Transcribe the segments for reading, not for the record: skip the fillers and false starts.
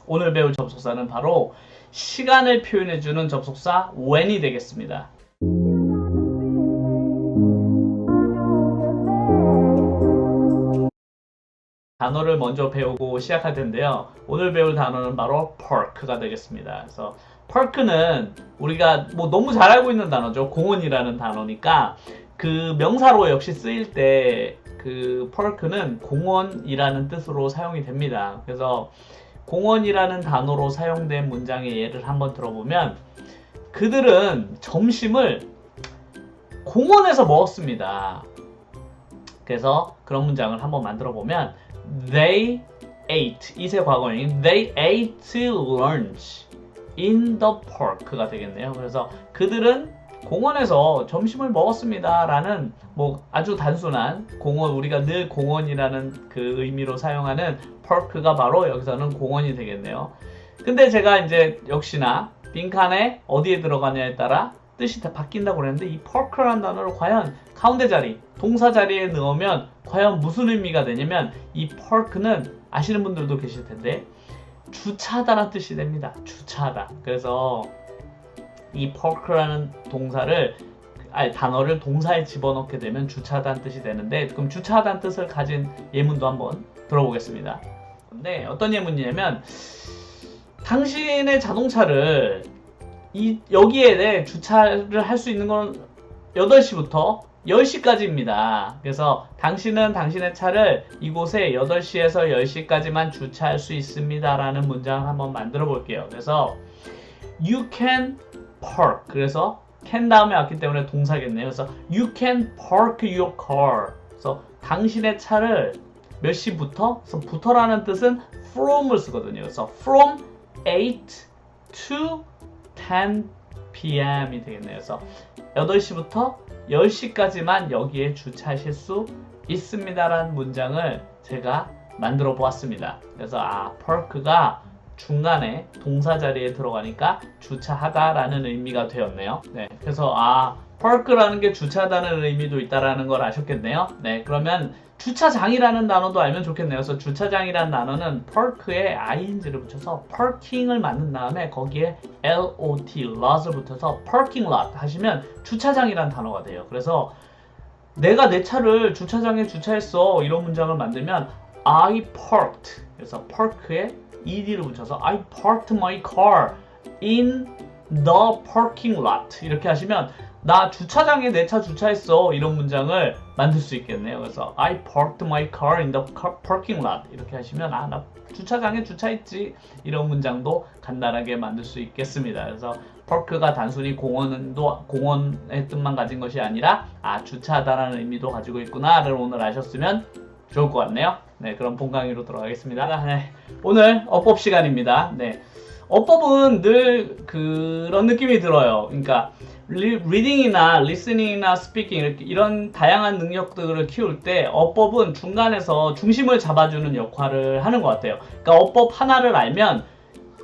오늘 배울 접속사는 바로 시간을 표현해주는 접속사 when이 되겠습니다. 단어를 먼저 배우고 시작할 텐데요. 오늘 배울 단어는 바로 park가 되겠습니다. 그래서 park는 우리가 뭐 너무 잘 알고 있는 단어죠. 공원이라는 단어니까 그 명사로 역시 쓰일 때 그 park는 공원이라는 뜻으로 사용이 됩니다. 그래서 공원이라는 단어로 사용된 문장의 예를 한번 들어보면 그들은 점심을 공원에서 먹었습니다. 그래서 그런 문장을 한번 만들어 보면 They ate, 이세 과거인 They ate lunch in the park가 되겠네요. 그래서 그들은 공원에서 점심을 먹었습니다 라는 뭐 아주 단순한 공원, 우리가 늘 공원이라는 그 의미로 사용하는 park가 바로 여기서는 공원이 되겠네요. 근데 제가 이제 역시나 빈칸에 어디에 들어가냐에 따라 뜻이 다 바뀐다고 그랬는데 이 park라는 단어를 과연 가운데 자리, 동사 자리에 넣으면 과연 무슨 의미가 되냐면 이 park는 아시는 분들도 계실 텐데 주차하다라는 뜻이 됩니다. 주차하다. 그래서 이 park라는 단어를 동사에 집어넣게 되면 주차하다는 뜻이 되는데 그럼 주차하다는 뜻을 가진 예문도 한번 들어보겠습니다. 근데 어떤 예문이냐면 당신의 자동차를 여기에 주차를 할 수 있는 건 8시부터 10시까지입니다. 그래서 당신은 당신의 차를 이곳에 8시에서 10시까지만 주차할 수 있습니다. 라는 문장을 한번 만들어 볼게요. 그래서 You can park. 그래서 can 다음에 왔기 때문에 동사겠네요. 그래서 You can park your car. 그래서 당신의 차를 몇 시부터? 그래서 부터라는 뜻은 from을 쓰거든요. 그래서 from 8 to 10 p.m.이 되겠네요. 그래서 8시부터 10시까지만 여기에 주차하실 수 있습니다라는 문장을 제가 만들어 보았습니다. 그래서 park가 중간에 동사 자리에 들어가니까 주차하다라는 의미가 되었네요. 네, 그래서 park라는 게 주차하다는 의미도 있다라는 걸 아셨겠네요. 네, 그러면 주차장이라는 단어도 알면 좋겠네요. 그래서 주차장이라는 단어는 park에 ing를 붙여서 parking을 만든 다음에 거기에 lot, lot을 붙여서 parking lot 하시면 주차장이라는 단어가 돼요. 그래서 내가 내 차를 주차장에 주차했어 이런 문장을 만들면 I parked. 그래서 park에 ed를 붙여서 I parked my car in the parking lot 이렇게 하시면 나 주차장에 내 차 주차했어 이런 문장을 만들 수 있겠네요. 그래서 I parked my car in the parking lot 이렇게 하시면 나 주차장에 주차했지 이런 문장도 간단하게 만들 수 있겠습니다. 그래서 park가 단순히 공원의 뜻만 가진 것이 아니라 주차하다라는 의미도 가지고 있구나를 오늘 아셨으면 좋을 것 같네요. 네, 그럼 본 강의로 들어가겠습니다. 네, 오늘 어법 시간입니다. 네, 어법은 늘 그런 느낌이 들어요. 그러니까 리딩이나 리스닝이나 스피킹 이런 다양한 능력들을 키울 때 어법은 중간에서 중심을 잡아주는 역할을 하는 것 같아요. 그러니까 어법 하나를 알면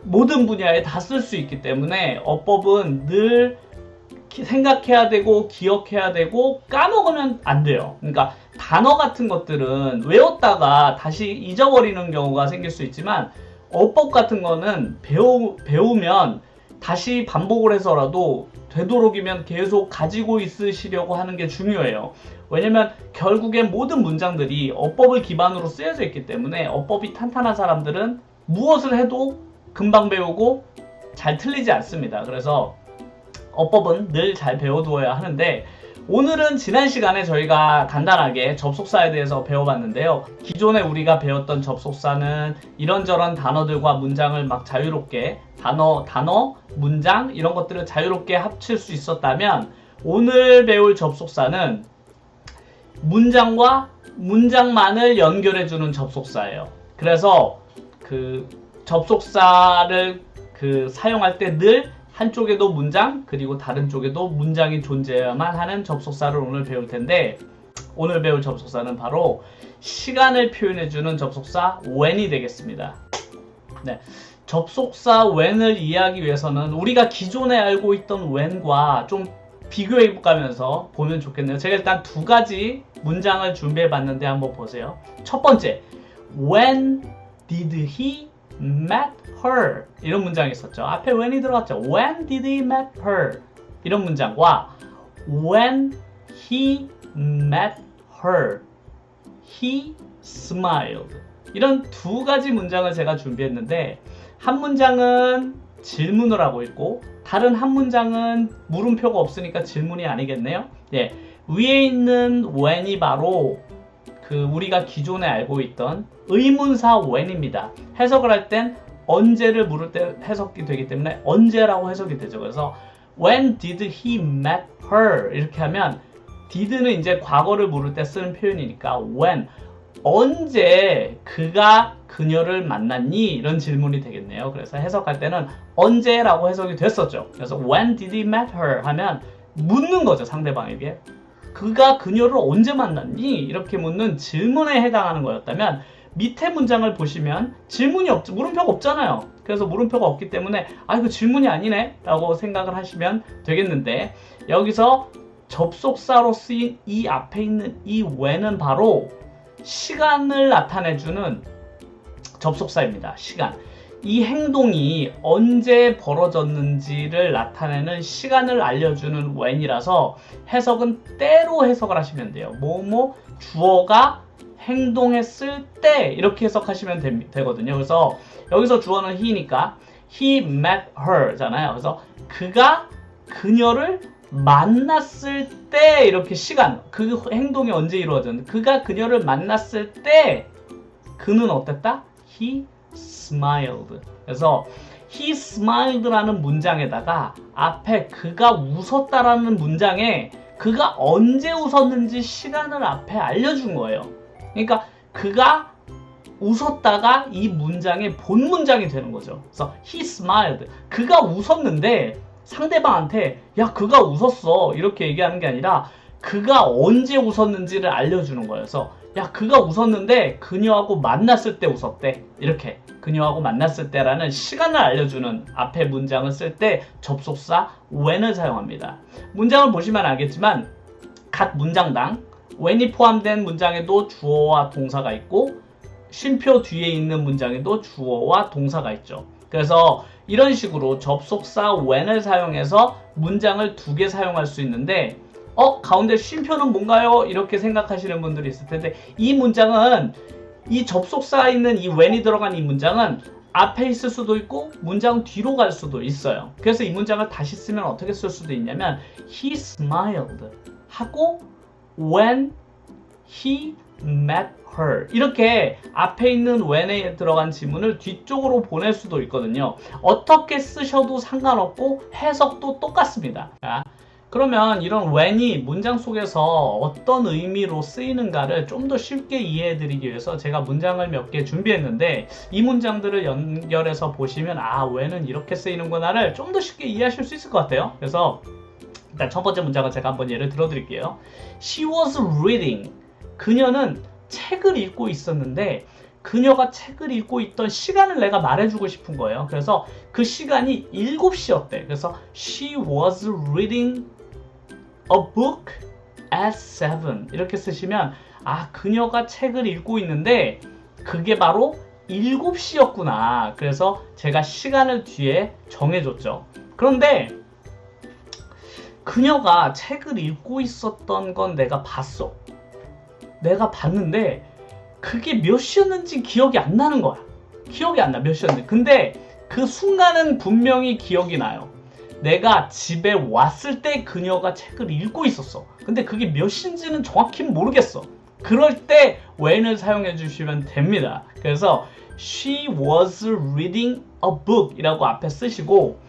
모든 분야에 다 쓸 수 있기 때문에 어법은 늘 생각해야 되고 기억해야 되고 까먹으면 안 돼요. 그러니까 단어 같은 것들은 외웠다가 다시 잊어버리는 경우가 생길 수 있지만 어법 같은 거는 배우면 다시 반복을 해서라도 되도록이면 계속 가지고 있으시려고 하는 게 중요해요. 왜냐면 결국엔 모든 문장들이 어법을 기반으로 쓰여져 있기 때문에 어법이 탄탄한 사람들은 무엇을 해도 금방 배우고 잘 틀리지 않습니다. 그래서 어법은 늘 잘 배워두어야 하는데 오늘은 지난 시간에 저희가 간단하게 접속사에 대해서 배워봤는데요. 기존에 우리가 배웠던 접속사는 이런저런 단어들과 문장을 막 자유롭게 단어, 문장 이런 것들을 자유롭게 합칠 수 있었다면 오늘 배울 접속사는 문장과 문장만을 연결해주는 접속사예요. 그래서 그 접속사를 사용할 때 늘 한쪽에도 문장 그리고 다른 쪽에도 문장이 존재해야만 하는 접속사를 오늘 배울 텐데 오늘 배울 접속사는 바로 시간을 표현해주는 접속사 when이 되겠습니다. 네, 접속사 when을 이해하기 위해서는 우리가 기존에 알고 있던 when과 좀 비교해가면서 보면 좋겠네요. 제가 일단 두 가지 문장을 준비해봤는데 한번 보세요. 첫 번째, When did he met her 이런 문장이 있었죠. 앞에 when이 들어갔죠. When did he met her 이런 문장과 when he met her he smiled 이런 두 가지 문장을 제가 준비했는데 한 문장은 질문을 하고 있고 다른 한 문장은 물음표가 없으니까 질문이 아니겠네요. 예, 위에 있는 when이 바로 우리가 기존에 알고 있던 의문사 when입니다. 해석을 할 땐 언제를 물을 때 해석이 되기 때문에 언제라고 해석이 되죠. 그래서 when did he met her 이렇게 하면 did는 이제 과거를 물을 때 쓰는 표현이니까 when 언제 그가 그녀를 만났니? 이런 질문이 되겠네요. 그래서 해석할 때는 언제라고 해석이 됐었죠. 그래서 when did he met her 하면 묻는 거죠. 상대방에게. 그가 그녀를 언제 만났니? 이렇게 묻는 질문에 해당하는 거였다면 밑에 문장을 보시면 질문이 없죠. 물음표가 없잖아요. 그래서 물음표가 없기 때문에 이거 질문이 아니네 라고 생각을 하시면 되겠는데 여기서 접속사로 쓰인 이 앞에 있는 이 when은 바로 시간을 나타내주는 접속사입니다. 시간. 이 행동이 언제 벌어졌는지를 나타내는 시간을 알려주는 when이라서 해석은 때로 해석을 하시면 돼요. 뭐뭐 주어가 행동했을 때 이렇게 해석하시면 되거든요. 그래서 여기서 주어는 he니까 he met her 잖아요. 그래서 그가 그녀를 만났을 때 이렇게 시간 그 행동이 언제 이루어졌는지 그가 그녀를 만났을 때 그는 어땠다? He smiled. 그래서 he smiled라는 문장에다가 앞에 그가 웃었다라는 문장에 그가 언제 웃었는지 시간을 앞에 알려준 거예요. 그러니까 그가 웃었다가 이 문장의 본 문장이 되는 거죠. 그래서 he smiled. 그가 웃었는데 상대방한테 야 그가 웃었어 이렇게 얘기하는 게 아니라 그가 언제 웃었는지를 알려주는 거예요. 그래서 야 그가 웃었는데 그녀하고 만났을 때 웃었대 이렇게 그녀하고 만났을 때라는 시간을 알려주는 앞에 문장을 쓸 때 접속사 when을 사용합니다. 문장을 보시면 알겠지만 각 문장당 when이 포함된 문장에도 주어와 동사가 있고 쉼표 뒤에 있는 문장에도 주어와 동사가 있죠. 그래서 이런 식으로 접속사 when을 사용해서 문장을 두 개 사용할 수 있는데 가운데 쉼표는 뭔가요? 이렇게 생각하시는 분들이 있을 텐데 이 문장은 이 접속사에 있는 이 when이 들어간 이 문장은 앞에 있을 수도 있고 문장 뒤로 갈 수도 있어요. 그래서 이 문장을 다시 쓰면 어떻게 쓸 수도 있냐면 he smiled 하고 when he met her 이렇게 앞에 있는 when에 들어간 지문을 뒤쪽으로 보낼 수도 있거든요. 어떻게 쓰셔도 상관없고 해석도 똑같습니다. 그러면 이런 when이 문장 속에서 어떤 의미로 쓰이는가를 좀 더 쉽게 이해해 드리기 위해서 제가 문장을 몇 개 준비했는데 이 문장들을 연결해서 보시면 when은 이렇게 쓰이는구나를 좀 더 쉽게 이해하실 수 있을 것 같아요. 그래서 일단 첫 번째 문장을 제가 한번 예를 들어 드릴게요. She was reading. 그녀는 책을 읽고 있었는데 그녀가 책을 읽고 있던 시간을 내가 말해주고 싶은 거예요. 그래서 그 시간이 7시였대. 그래서 she was reading a book at 7 이렇게 쓰시면 그녀가 책을 읽고 있는데 그게 바로 7시였구나. 그래서 제가 시간을 뒤에 정해줬죠. 그런데 그녀가 책을 읽고 있었던 건 내가 봤어. 내가 봤는데 그게 몇 시였는지 기억이 안 나는 거야. 기억이 안 나, 몇 시였는지. 근데 그 순간은 분명히 기억이 나요. 내가 집에 왔을 때 그녀가 책을 읽고 있었어. 근데 그게 몇 시인지는 정확히 모르겠어. 그럴 때 when을 사용해 주시면 됩니다. 그래서 she was reading a book 이라고 앞에 쓰시고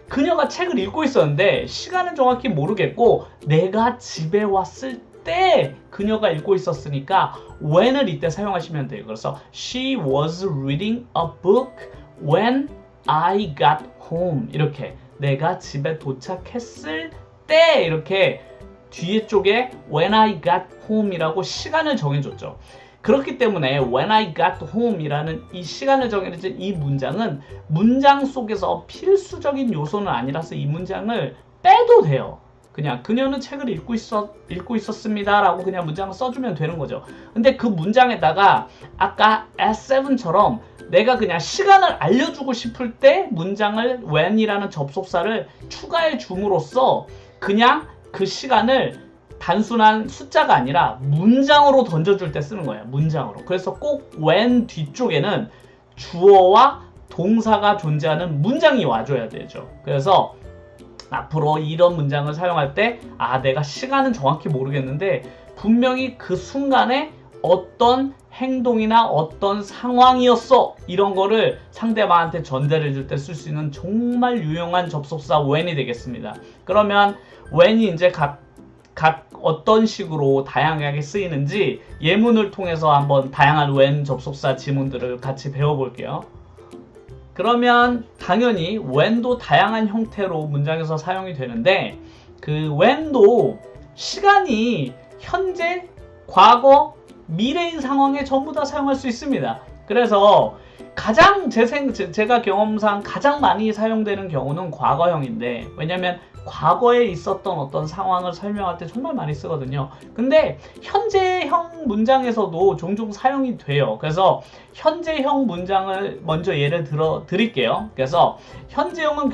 그녀가 책을 읽고 있었는데 시간은 정확히 모르겠고 내가 집에 왔을 때 그녀가 읽고 있었으니까 when을 이때 사용하시면 돼요. 그래서 she was reading a book when I got home 이렇게 내가 집에 도착했을 때 이렇게 뒤에 쪽에 when I got home 이라고 시간을 정해줬죠. 그렇기 때문에 when I got home 이라는 이 시간을 정해준 이 문장은 문장 속에서 필수적인 요소는 아니라서 이 문장을 빼도 돼요. 그냥 그녀는 책을 읽고 있었습니다 라고 그냥 문장을 써주면 되는 거죠. 근데 그 문장에다가 아까 as7처럼 내가 그냥 시간을 알려주고 싶을 때 문장을 when이라는 접속사를 추가해 줌으로써 그냥 그 시간을 단순한 숫자가 아니라 문장으로 던져줄 때 쓰는 거예요. 문장으로. 그래서 꼭 when 뒤쪽에는 주어와 동사가 존재하는 문장이 와줘야 되죠. 그래서 앞으로 이런 문장을 사용할 때 내가 시간은 정확히 모르겠는데 분명히 그 순간에 어떤 행동이나 어떤 상황이었어 이런 거를 상대방한테 전달해 줄 때 쓸 수 있는 정말 유용한 접속사 when이 되겠습니다. 그러면 when이 이제 각 어떤 식으로 다양하게 쓰이는지 예문을 통해서 한번 다양한 when 접속사 지문들을 같이 배워볼게요. 그러면 당연히 when도 다양한 형태로 문장에서 사용이 되는데 그 when도 시간이 현재, 과거, 미래인 상황에 전부 다 사용할 수 있습니다. 그래서 가장 제가 경험상 가장 많이 사용되는 경우는 과거형인데 왜냐면 과거에 있었던 어떤 상황을 설명할 때 정말 많이 쓰거든요. 근데 현재형 문장에서도 종종 사용이 돼요. 그래서 현재형 문장을 먼저 예를 들어 드릴게요. 그래서 현재형은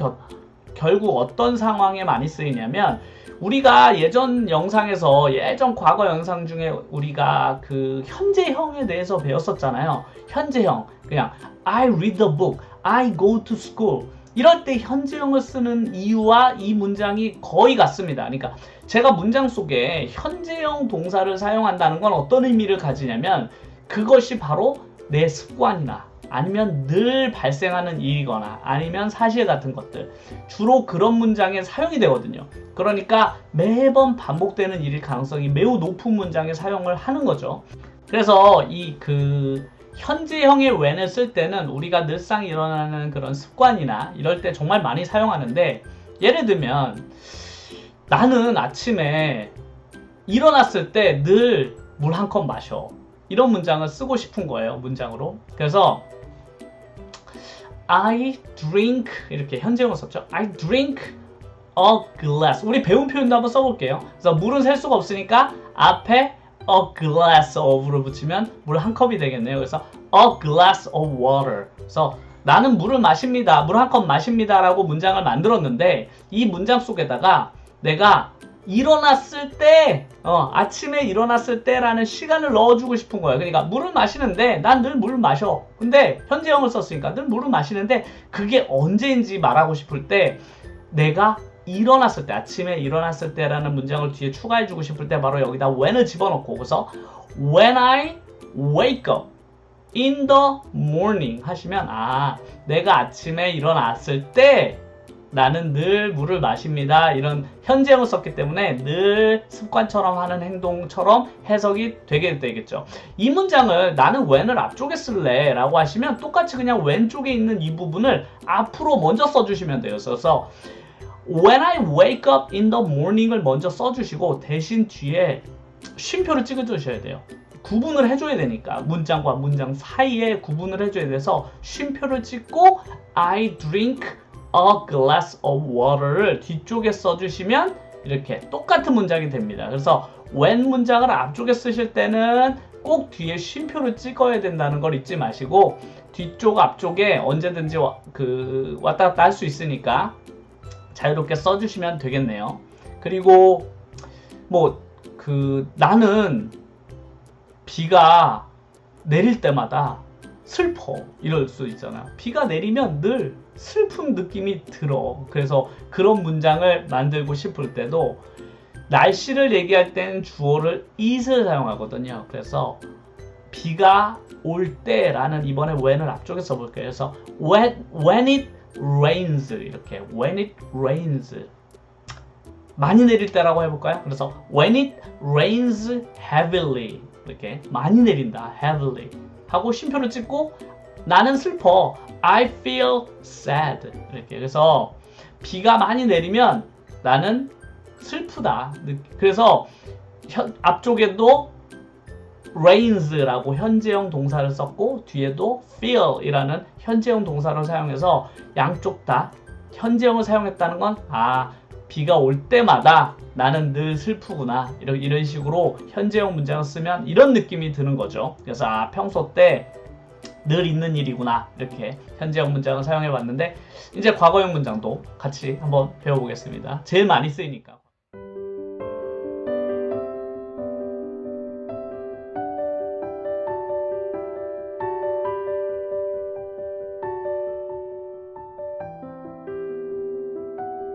결국 어떤 상황에 많이 쓰이냐면 우리가 예전 영상에서 예전 과거 영상 중에 우리가 그 현재형에 대해서 배웠었잖아요. 현재형 그냥 I read the book, I go to school 이럴 때 현재형을 쓰는 이유와 이 문장이 거의 같습니다. 그러니까 제가 문장 속에 현재형 동사를 사용한다는 건 어떤 의미를 가지냐면 그것이 바로 내 습관이나 아니면 늘 발생하는 일이거나 아니면 사실 같은 것들 주로 그런 문장에 사용이 되거든요. 그러니까 매번 반복되는 일일 가능성이 매우 높은 문장에 사용을 하는 거죠. 그래서 이 현재형의 when을 쓸 때는 우리가 늘상 일어나는 그런 습관이나 이럴 때 정말 많이 사용하는데 예를 들면 나는 아침에 일어났을 때 늘 물 한 컵 마셔 이런 문장을 쓰고 싶은 거예요. 문장으로. 그래서 I drink 이렇게 현재형을 썼죠. I drink a glass 우리 배운 표현도 한번 써볼게요. 그래서 물은 셀 수가 없으니까 앞에 a glass of를 붙이면 물 한 컵이 되겠네요. 그래서 a glass of water. 그래서 나는 물을 마십니다. 물 한 컵 마십니다. 라고 문장을 만들었는데 이 문장 속에다가 내가 일어났을 때, 아침에 일어났을 때라는 시간을 넣어주고 싶은 거예요. 그러니까 물을 마시는데 난 늘 물을 마셔. 근데 현재형을 썼으니까 늘 물을 마시는데 그게 언제인지 말하고 싶을 때 내가 일어났을 때, 아침에 일어났을 때라는 문장을 뒤에 추가해주고 싶을 때 바로 여기다 when을 집어넣고 그래서 when I wake up in the morning 하시면 내가 아침에 일어났을 때 나는 늘 물을 마십니다. 이런 현재형을 썼기 때문에 늘 습관처럼 하는 행동처럼 해석이 되게 되겠죠. 이 문장을 나는 when을 앞쪽에 쓸래 라고 하시면 똑같이 그냥 when 쪽에 있는 이 부분을 앞으로 먼저 써주시면 돼요. 그래서 When I wake up in the morning을 먼저 써주시고 대신 뒤에 쉼표를 찍어주셔야 돼요. 구분을 해줘야 되니까 문장과 문장 사이에 구분을 해줘야 돼서 쉼표를 찍고 I drink a glass of water를 뒤쪽에 써주시면 이렇게 똑같은 문장이 됩니다. 그래서 when 문장을 앞쪽에 쓰실 때는 꼭 뒤에 쉼표를 찍어야 된다는 걸 잊지 마시고 뒤쪽 앞쪽에 언제든지 왔다 갔다 할 수 있으니까 자유롭게 써주시면 되겠네요. 그리고 나는 비가 내릴 때마다 슬퍼 이럴 수 있잖아. 비가 내리면 늘 슬픈 느낌이 들어. 그래서 그런 문장을 만들고 싶을 때도 날씨를 얘기할 때는 주어를 it을 사용하거든요. 그래서 비가 올 때라는 이번에 when을 앞쪽에 써볼게요. 그래서 when it rains 이렇게 when it rains 많이 내릴 때라고 해볼까요? 그래서 when it rains heavily 이렇게 많이 내린다 heavily 하고 쉼표를 찍고 나는 슬퍼 I feel sad 이렇게 그래서 비가 많이 내리면 나는 슬프다. 그래서 앞쪽에도 rains라고 현재형 동사를 썼고 뒤에도 feel이라는 현재형 동사를 사용해서 양쪽 다 현재형을 사용했다는 건 비가 올 때마다 나는 늘 슬프구나. 이런 식으로 현재형 문장을 쓰면 이런 느낌이 드는 거죠. 그래서 평소 때 늘 있는 일이구나. 이렇게 현재형 문장을 사용해 봤는데 이제 과거형 문장도 같이 한번 배워보겠습니다. 제일 많이 쓰이니까.